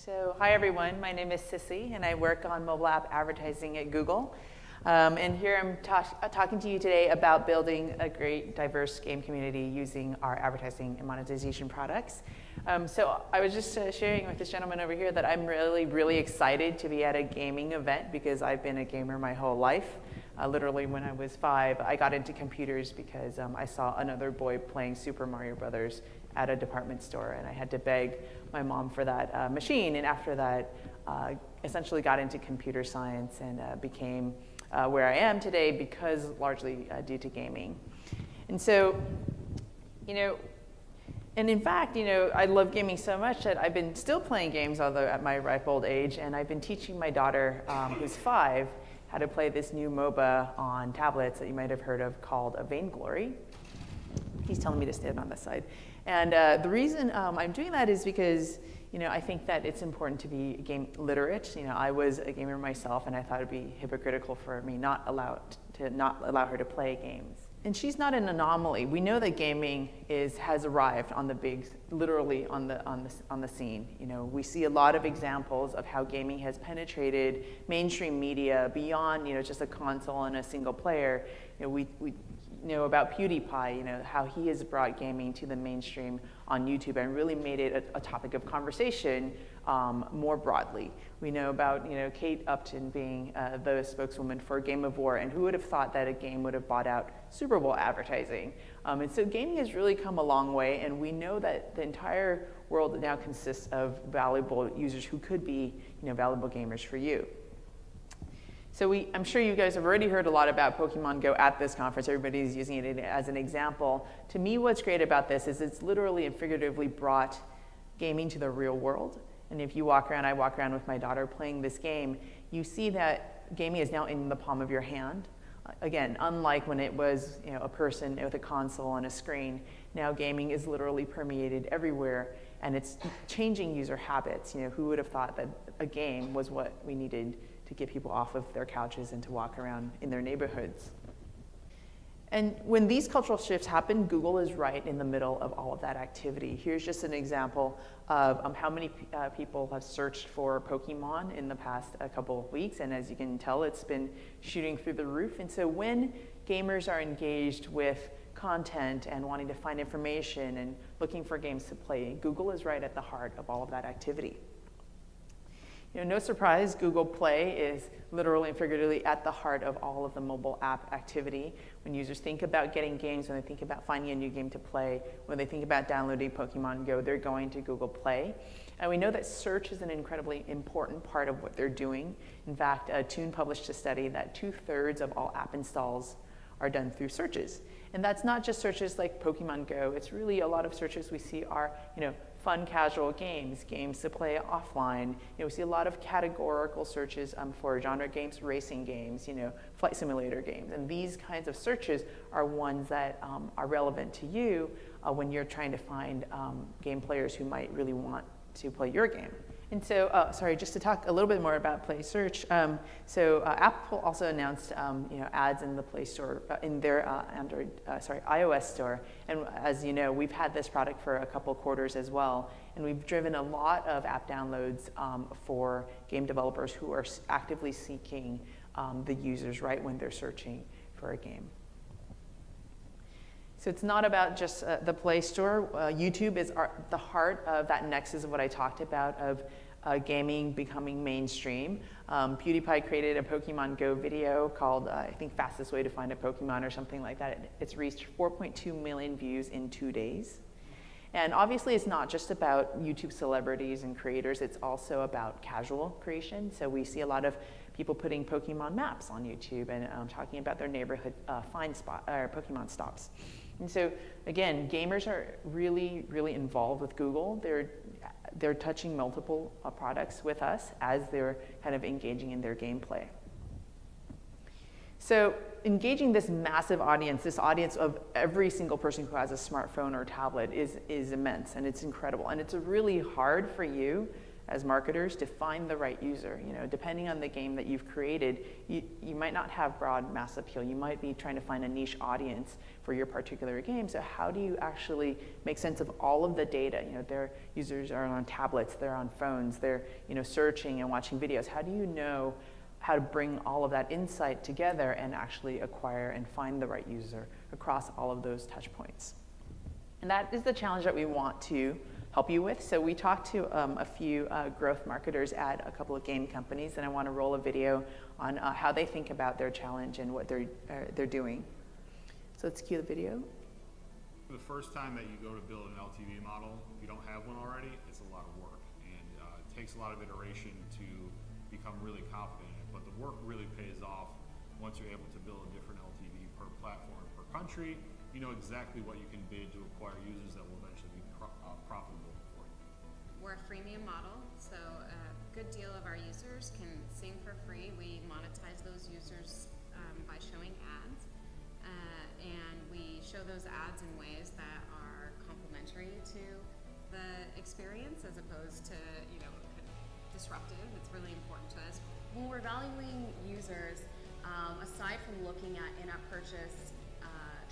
So hi everyone, my name is Sissie and I work on mobile app advertising at Google. And here I'm talking to you today about building a great diverse game community using our advertising and monetization products. So I was just sharing with this gentleman over here that I'm really excited to be at a gaming event because I've been a gamer my whole life. Literally when I was 5, I got into computers because I saw another boy playing Super Mario Brothers at a department store, and I had to beg my mom for that machine. And after that, essentially got into computer science and became where I am today because largely due to gaming. And so, and in fact, I love gaming so much that I've been still playing games, although at my ripe old age, and I've been teaching my daughter, who's 5, how to play this new MOBA on tablets that you might have heard of called Vainglory. He's telling me to stand on this side. And the reason I'm doing that is because I think that it's important to be game literate. I was a gamer myself, and I thought it'd be hypocritical for me not allow her to play games. And she's not an anomaly. We know that gaming has arrived on the literally on the scene. We see a lot of examples of how gaming has penetrated mainstream media beyond just a console and a single player. We know about PewDiePie, how he has brought gaming to the mainstream on YouTube and really made it a topic of conversation more broadly. We know about Kate Upton being the spokeswoman for Game of War, and who would have thought that a game would have bought out Super Bowl advertising? And so gaming has really come a long way, and we know that the entire world now consists of valuable users who could be valuable gamers for you. So I'm sure you guys have already heard a lot about Pokemon Go at this conference. Everybody's using it as an example. To me, what's great about this is it's literally and figuratively brought gaming to the real world. And if you walk around, I walk around with my daughter playing this game, you see that gaming is now in the palm of your hand. Again, unlike when it was a person with a console and a screen, now gaming is literally permeated everywhere, and it's changing user habits. Who would have thought that a game was what we needed to get people off of their couches and to walk around in their neighborhoods? And when these cultural shifts happen, Google is right in the middle of all of that activity. Here's just an example of how many people have searched for Pokemon in the past couple of weeks. And as you can tell, it's been shooting through the roof. And so when gamers are engaged with content and wanting to find information and looking for games to play, Google is right at the heart of all of that activity. No surprise, Google Play is literally and figuratively at the heart of all of the mobile app activity. When users think about getting games, when they think about finding a new game to play, when they think about downloading Pokemon Go, they're going to Google Play. And we know that search is an incredibly important part of what they're doing. In fact, Tune published a study that 2/3 of all app installs are done through searches. And that's not just searches like Pokemon Go. It's really a lot of searches we see are, fun, casual games to play offline. We see a lot of categorical searches for genre games, racing games, flight simulator games. And these kinds of searches are ones that are relevant to you when you're trying to find game players who might really want to play your game. And so, sorry, just to talk a little bit more about Play Search. Apple also announced, ads in the Play Store, in their iOS store. And as you know, we've had this product for a couple quarters as well. And we've driven a lot of app downloads for game developers who are actively seeking the users right when they're searching for a game. So it's not about just the Play Store. YouTube is the heart of that nexus of what I talked about of gaming becoming mainstream. PewDiePie created a Pokemon Go video called, I think, Fastest Way to Find a Pokemon or something like that. It's reached 4.2 million views in 2 days. And obviously, it's not just about YouTube celebrities and creators. It's also about casual creation. So we see a lot of people putting Pokemon maps on YouTube and talking about their neighborhood find spot or Pokemon stops. And so again, gamers are really involved with Google. They're touching multiple products with us as they're kind of engaging in their gameplay. So engaging this massive audience, this audience of every single person who has a smartphone or tablet is immense, and it's incredible. And it's really hard for you as marketers to find the right user. You know, depending on the game that you've created, you might not have broad mass appeal. You might be trying to find a niche audience for your particular game. So how do you actually make sense of all of the data? You know, their users are on tablets, they're on phones, they're, you know, searching and watching videos. How do you know how to bring all of that insight together and actually acquire and find the right user across all of those touch points? And that is the challenge that we want to help you with. So we talked to a few growth marketers at a couple of game companies, and I want to roll a video on how they think about their challenge and what they're doing. So let's cue the video. The first time that you go to build an LTV model, if you don't have one already, it's a lot of work, and it takes a lot of iteration to become really confident in it. But the work really pays off once you're able to build a different LTV per platform, per country. You know exactly what you can bid to acquire users that will eventually be profitable for you. We're a freemium model, so a good deal of our users can sing for free. We monetize those users by showing ads, and we show those ads in ways that are complementary to the experience as opposed to, you know, kind of disruptive. It's really important to us. When we're valuing users, aside from looking at in-app purchase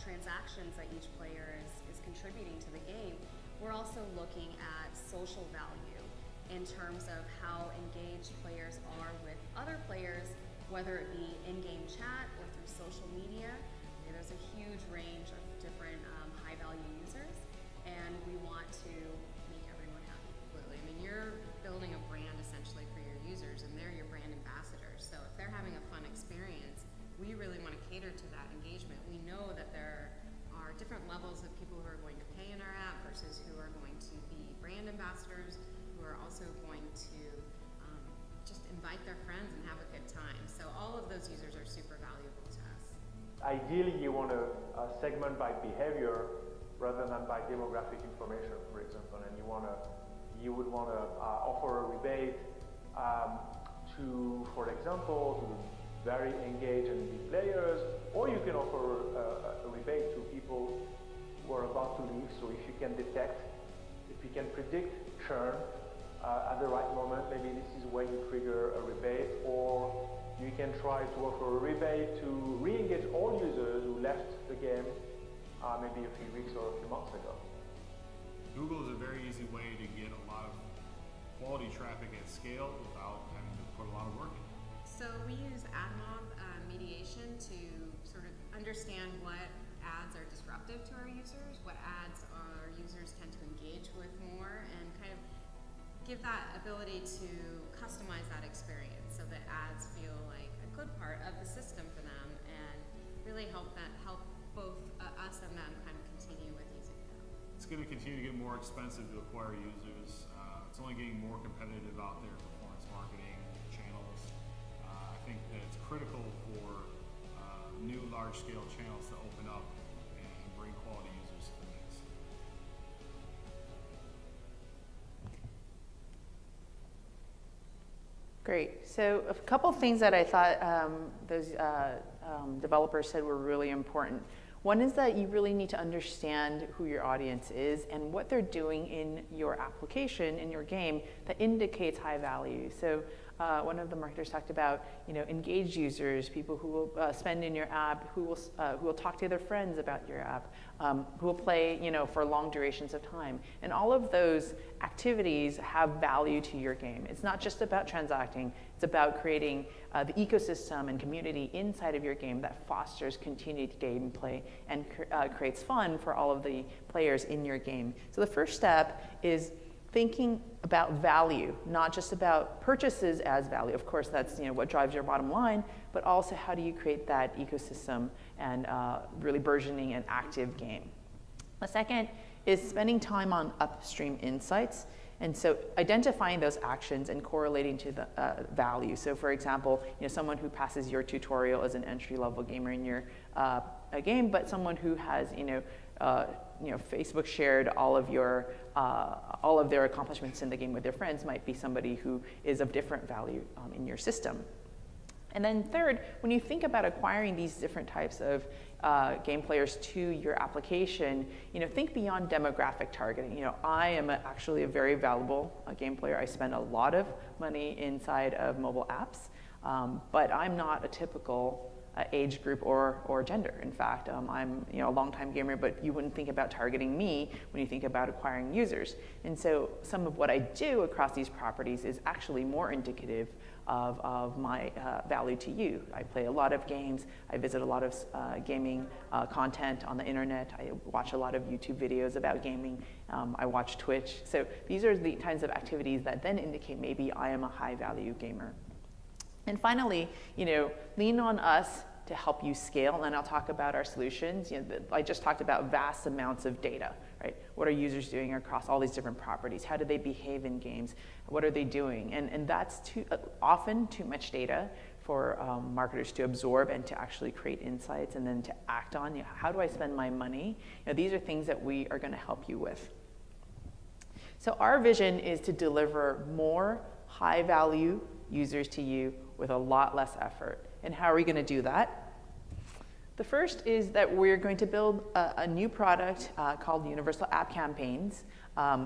transactions that each player is contributing to the game, we're also looking at social value in terms of how engaged players are with other players, whether it be in-game chat or through social media. There's a huge range of different high-value users, and we want to make everyone happy completely. I mean, you're building a brand essentially for your users, and they're your brand ambassadors. So if they're having a fun experience, we really want to cater to that engagement. We know that there are different levels of people who are going to pay in our app versus who are going to be brand ambassadors, who are also going to just invite their friends and have a good time. So all of those users are super valuable to us. Ideally, you want to segment by behavior rather than by demographic information, for example, and you would want to offer a rebate to, for example, to very engaged and big players, or you can offer a rebate to people who are about to leave. So if you can detect, if you can predict churn at the right moment, maybe this is when you trigger a rebate, or you can try to offer a rebate to re-engage all users who left the game maybe a few weeks or a few months ago. Google is a very easy way to get a lot of quality traffic at scale without having to put a lot of work in. So we use ad mob mediation to sort of understand what ads are disruptive to our users, what ads our users tend to engage with more, and kind of give that ability to customize that experience so that ads feel like a good part of the system for them, and really help both us and them kind of continue with using them. It's going to continue to get more expensive to acquire users. It's only getting more competitive out there, performance marketing channels. I think that it's critical for new large-scale channels to open up and bring quality users to the mix. Great. So a couple of things that I thought those developers said were really important. One is that you really need to understand who your audience is and what they're doing in your application, in your game, that indicates high value. So one of the marketers talked about, you know, engaged users, people who will spend in your app, who will talk to their friends about your app, who will play, you know, for long durations of time. And all of those activities have value to your game. It's not just about transacting. It's about creating the ecosystem and community inside of your game that fosters continued gameplay and creates fun for all of the players in your game. So the first step is thinking about value, not just about purchases as value. Of course, that's, you know, what drives your bottom line, but also how do you create that ecosystem and really burgeoning an active game. The second is spending time on upstream insights. And so identifying those actions and correlating to the value. So for example, you know, someone who passes your tutorial as an entry-level gamer in your game, but someone who has, Facebook shared all of their accomplishments in the game with their friends might be somebody who is of different value in your system. And then third, when you think about acquiring these different types of game players to your application, think beyond demographic targeting. I am actually a very valuable game player. I spend a lot of money inside of mobile apps, but I'm not a typical age group or gender. In fact, I'm a longtime gamer, but you wouldn't think about targeting me when you think about acquiring users. And so some of what I do across these properties is actually more indicative of my value to you. I play a lot of games. I visit a lot of gaming content on the internet. I watch a lot of YouTube videos about gaming. I watch Twitch. So these are the kinds of activities that then indicate maybe I am a high value gamer. And finally, lean on us to help you scale, and then I'll talk about our solutions. I just talked about vast amounts of data, right? What are users doing across all these different properties? How do they behave in games? What are they doing? And that's often too much data for marketers to absorb and to actually create insights and then to act on. How do I spend my money? These are things that we are going to help you with. So our vision is to deliver more high-value users to you with a lot less effort. And how are we going to do that? The first is that we're going to build a new product called Universal App Campaigns.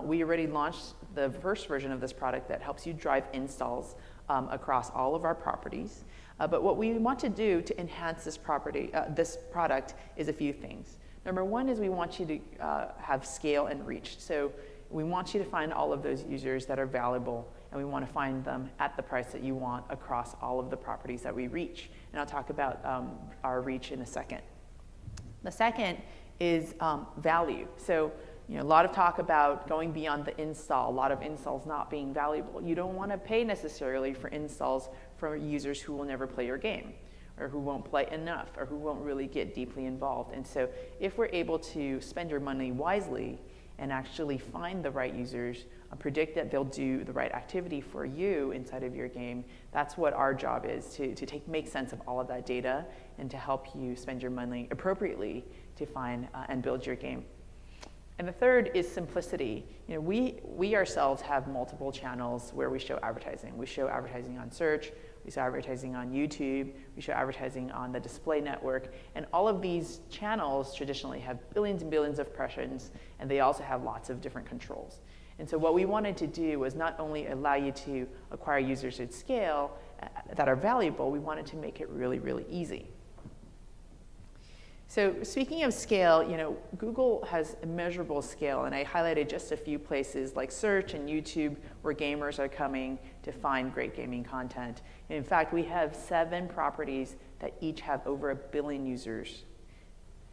We already launched the first version of this product that helps you drive installs across all of our properties. But what we want to do to enhance this product is a few things. Number one is we want you to have scale and reach. So we want you to find all of those users that are valuable, and we want to find them at the price that you want across all of the properties that we reach. And I'll talk about our reach in a second. The second is value. So a lot of talk about going beyond the install, a lot of installs not being valuable. You don't want to pay necessarily for installs from users who will never play your game, or who won't play enough, or who won't really get deeply involved. And so if we're able to spend your money wisely and actually find the right users, predict that they'll do the right activity for you inside of your game, that's what our job is, to make sense of all of that data and to help you spend your money appropriately to find and build your game. And the third is simplicity. We ourselves have multiple channels where we show advertising. We show advertising on search, we show advertising on YouTube, we show advertising on the display network, and all of these channels traditionally have billions and billions of impressions, and they also have lots of different controls. And so what we wanted to do was not only allow you to acquire users at scale that are valuable, we wanted to make it really, really easy. So speaking of scale, Google has immeasurable scale, and I highlighted just a few places like search and YouTube where gamers are coming to find great gaming content. And in fact, we have 7 properties that each have over 1 billion users.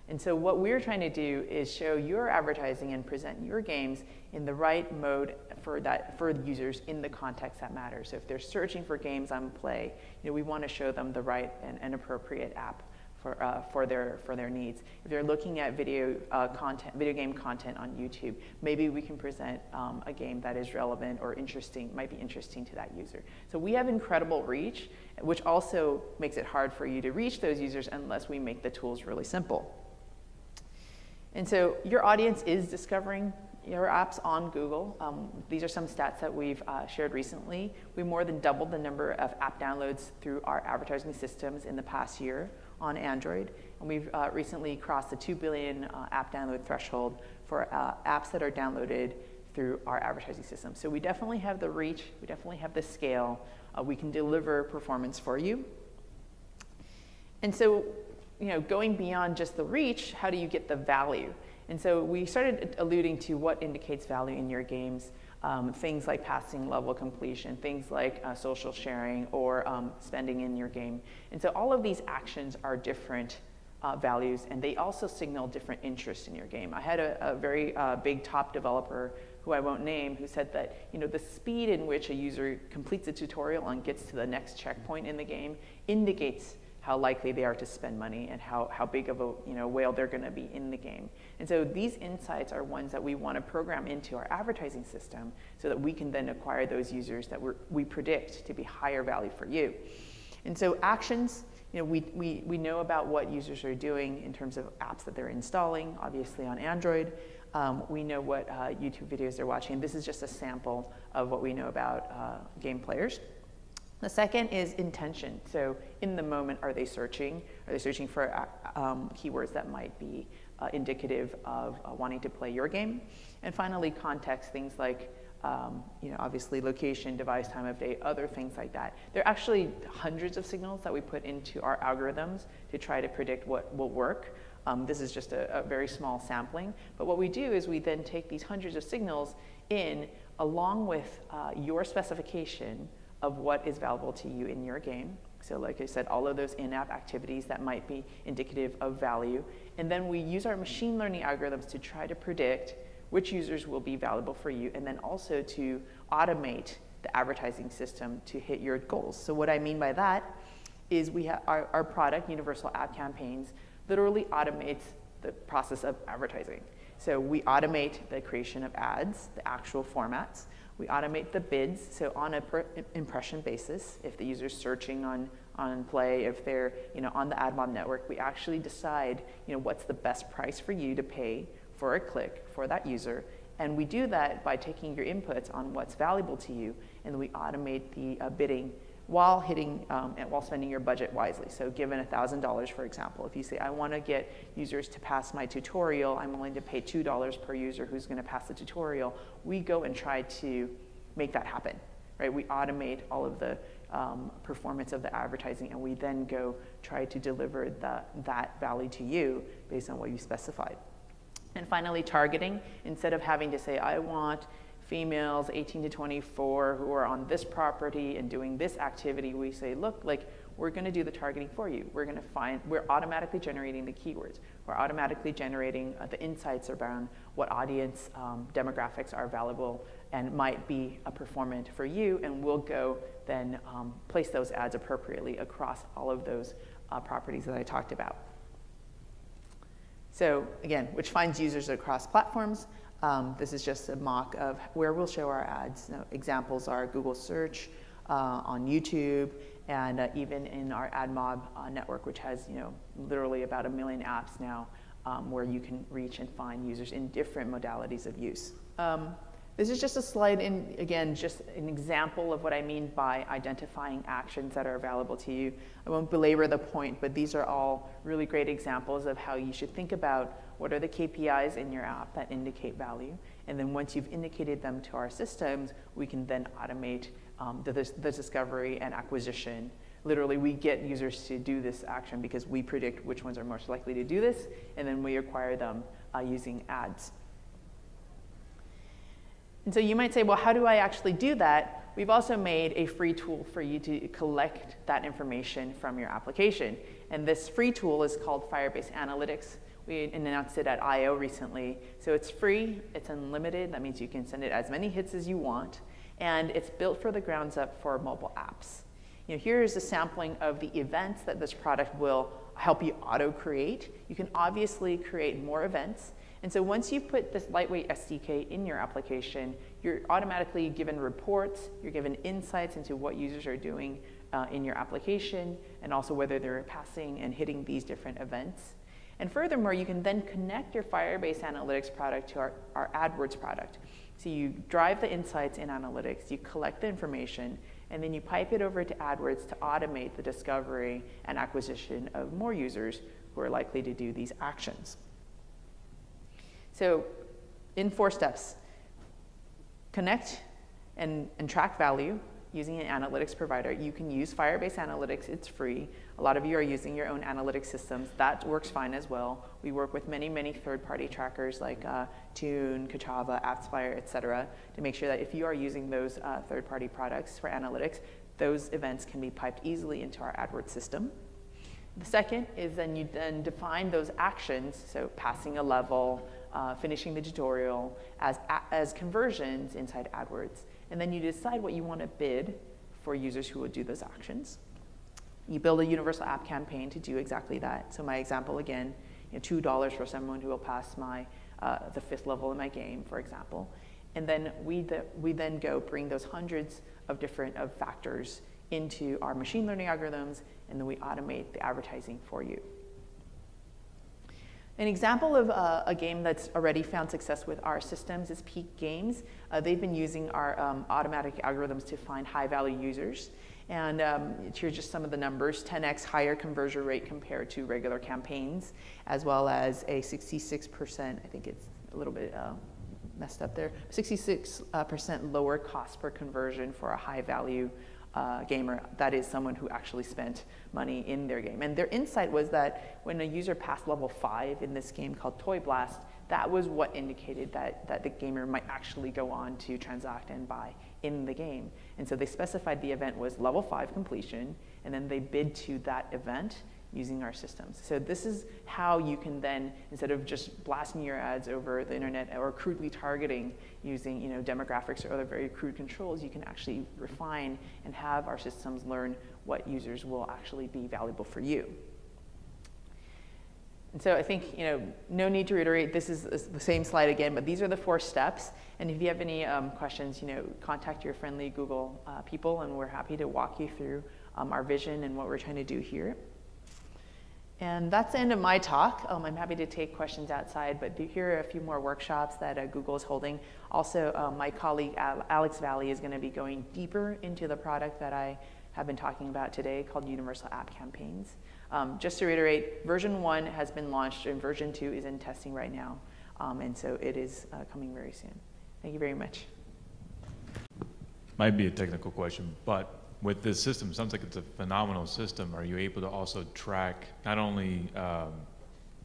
And so what we're trying to do is show your advertising and present your games in the right mode for the users in the context that matters. So if they're searching for games on Play, we want to show them the right and appropriate app for their needs. If they're looking at video game content on YouTube, maybe we can present a game that is relevant or might be interesting to that user. So we have incredible reach, which also makes it hard for you to reach those users unless we make the tools really simple. And so your audience is discovering your apps on Google. These are some stats that we've shared recently. We more than doubled the number of app downloads through our advertising systems in the past year on Android. And we've recently crossed the 2 billion app download threshold for apps that are downloaded through our advertising system. So we definitely have the reach, we definitely have the scale, we can deliver performance for you. And so, going beyond just the reach, how do you get the value? And so we started alluding to what indicates value in your games, things like passing level completion, things like social sharing, or spending in your game. And so all of these actions are different values, and they also signal different interests in your game. I had a very big top developer, who I won't name, who said that the speed in which a user completes a tutorial and gets to the next checkpoint in the game indicates how likely they are to spend money and how big of a whale they're going to be in the game. And so these insights are ones that we want to program into our advertising system so that we can then acquire those users that we predict to be higher value for you. And so actions, we know about what users are doing in terms of apps that they're installing, obviously on Android. We know what YouTube videos they're watching. This is just a sample of what we know about game players. The second is intention. So in the moment, are they searching? Are they searching for keywords that might be indicative of wanting to play your game? And finally, context, things like obviously location, device, time of day, other things like that. There are actually hundreds of signals that we put into our algorithms to try to predict what will work. This is just a very small sampling. But what we do is we then take these hundreds of signals in along with your specification of what is valuable to you in your game. So like I said, all of those in-app activities that might be indicative of value. And then we use our machine learning algorithms to try to predict which users will be valuable for you, and then also to automate the advertising system to hit your goals. So what I mean by that is we have our product, Universal App Campaigns, literally automates the process of advertising. So we automate the creation of ads, the actual formats. We automate the bids, so on a per impression basis, if the user's searching on Play, if they're on the AdMob network, we actually decide what's the best price for you to pay for a click for that user. And we do that by taking your inputs on what's valuable to you, and we automate the bidding while while spending your budget wisely. So given $1,000, for example, if you say, I want to get users to pass my tutorial, I'm willing to pay $2 per user who's going to pass the tutorial, we go and try to make that happen, right? We automate all of the performance of the advertising, and we then go try to deliver that value to you based on what you specified. And finally, targeting. Instead of having to say, I want females 18 to 24 who are on this property and doing this activity, we say, look, like, we're going to do the targeting for you. We're automatically generating the keywords. We're automatically generating the insights around what audience demographics are valuable and might be performant for you, and we'll go then place those ads appropriately across all of those properties that I talked about. So again, which finds users across platforms. This is just a mock of where we'll show our ads. Examples are Google Search, on YouTube, and even in our AdMob network, which has literally about 1 million apps now, where you can reach and find users in different modalities of use. This is just a slide in, again, just an example of what I mean by identifying actions that are available to you. I won't belabor the point, but these are all really great examples of how you should think about what are the KPIs in your app that indicate value. And then once you've indicated them to our systems, we can then automate the discovery and acquisition. Literally, we get users to do this action because we predict which ones are most likely to do this, and then we acquire them using ads. And so you might say, well, how do I actually do that? We've also made a free tool for you to collect that information from your application. And this free tool is called Firebase Analytics. We announced it at I/O recently. So it's free, it's unlimited. That means you can send it as many hits as you want. And it's built for the grounds up for mobile apps. Here's a sampling of the events that this product will help you auto-create. You can obviously create more events. And so once you put this lightweight SDK in your application, you're automatically given reports, you're given insights into what users are doing in your application, and also whether they're passing and hitting these different events. And furthermore, you can then connect your Firebase Analytics product to our AdWords product. So you drive the insights in analytics, you collect the information, and then you pipe it over to AdWords to automate the discovery and acquisition of more users who are likely to do these actions. So in 4 steps, connect and track value using an analytics provider. You can use Firebase Analytics, it's free. A lot of you are using your own analytics systems. That works fine as well. We work with many, many third-party trackers like Tune, Kachava, AppsFire, et cetera, to make sure that if you are using those third-party products for analytics, those events can be piped easily into our AdWords system. The second is then you then define those actions, so passing a level, finishing the tutorial, as conversions inside AdWords. And then you decide what you want to bid for users who will do those actions. You build a universal app campaign to do exactly that. So my example again, $2 for someone who will pass my the 5th level in my game, for example. And then we then go bring those hundreds of different factors into our machine learning algorithms, and then we automate the advertising for you. An example of a game that's already found success with our systems is Peak Games. They've been using our automatic algorithms to find high-value users. And here's just some of the numbers: 10x higher conversion rate compared to regular campaigns, as well as a 66%, I think it's a little bit messed up there, 66% lower cost per conversion for a high value gamer. That is someone who actually spent money in their game. And their insight was that when a user passed level 5 in this game called Toy Blast, that was what indicated that the gamer might actually go on to transact and buy in the game. And so they specified the event was level 5 completion, and then they bid to that event using our systems. So this is how you can then, instead of just blasting your ads over the internet or crudely targeting using demographics or other very crude controls, you can actually refine and have our systems learn what users will actually be valuable for you. And so I think, no need to reiterate, this is the same slide again, but these are the 4 steps. And if you have any questions, contact your friendly Google people, and we're happy to walk you through our vision and what we're trying to do here. And that's the end of my talk. I'm happy to take questions outside, but here are a few more workshops that Google is holding. Also, my colleague Alex Valley is going to be going deeper into the product that I have been talking about today called Universal App Campaigns. Just to reiterate, version 1 has been launched and version 2 is in testing right now. And so it is coming very soon. Thank you very much. Might be a technical question, but with this system, sounds like it's a phenomenal system. Are you able to also track not only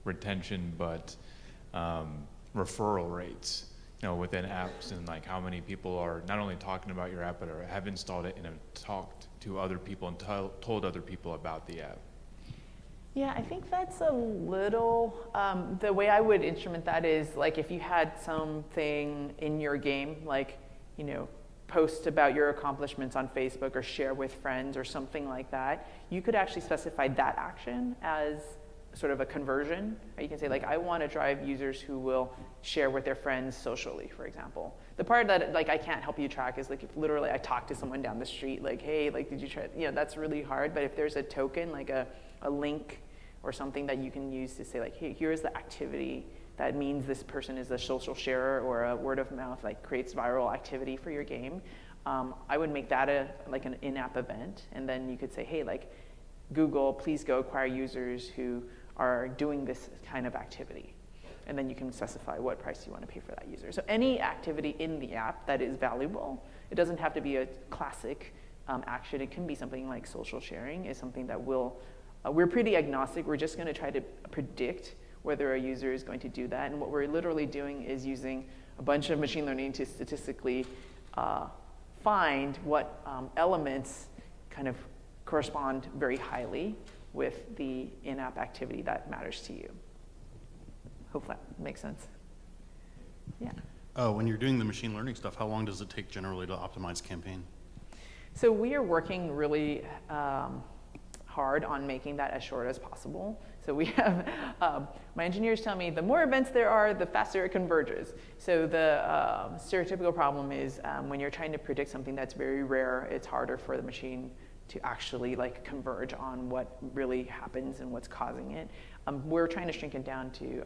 retention, but referral rates, within apps, and like how many people are not only talking about your app, but have installed it and have talked to other people and told other people about the app? Yeah, I think that's a little, the way I would instrument that is like if you had something in your game, like, post about your accomplishments on Facebook or share with friends or something like that, you could actually specify that action as sort of a conversion. Or you can say, like, I want to drive users who will share with their friends socially, for example. The part that I can't help you track is like if literally I talk to someone down the street, like, hey, did you try, that's really hard. But if there's a token, like a link or something that you can use to say, like, hey, here's the activity that means this person is a social sharer or a word of mouth, creates viral activity for your game. I would make that an in-app event, and then you could say, hey, Google, please go acquire users who are doing this kind of activity. And then you can specify what price you want to pay for that user. So any activity in the app that is valuable, it doesn't have to be a classic action. It can be something like social sharing is something that we're pretty agnostic. We're just going to try to predict whether a user is going to do that. And what we're literally doing is using a bunch of machine learning to statistically find what elements kind of correspond very highly with the in-app activity that matters to you. Hope that makes sense. Yeah. When you're doing the machine learning stuff, how long does it take generally to optimize campaign? So we are working really hard on making that as short as possible. So we have, my engineers tell me the more events there are, the faster it converges. So the stereotypical problem is when you're trying to predict something that's very rare, it's harder for the machine to actually converge on what really happens and what's causing it. We're trying to shrink it down to,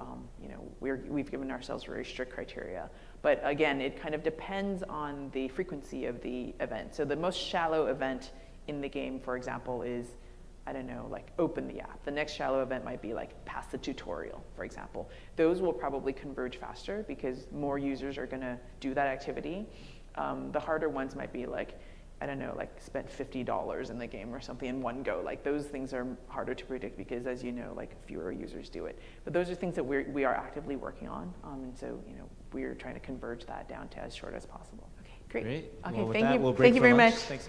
we've given ourselves very strict criteria. But again, it kind of depends on the frequency of the event. So the most shallow event in the game, for example, is, I don't know, open the app. The next shallow event might be pass the tutorial, for example. Those will probably converge faster because more users are gonna do that activity. The harder ones might be I don't know, spent $50 in the game or something in one go. Those things are harder to predict because, as you know, fewer users do it. But those are things that we are actively working on. And so, we're trying to converge that down to as short as possible. Okay, great. Okay, Well, with thank that, you. we'll break Thank you for very lunch. much. Thanks.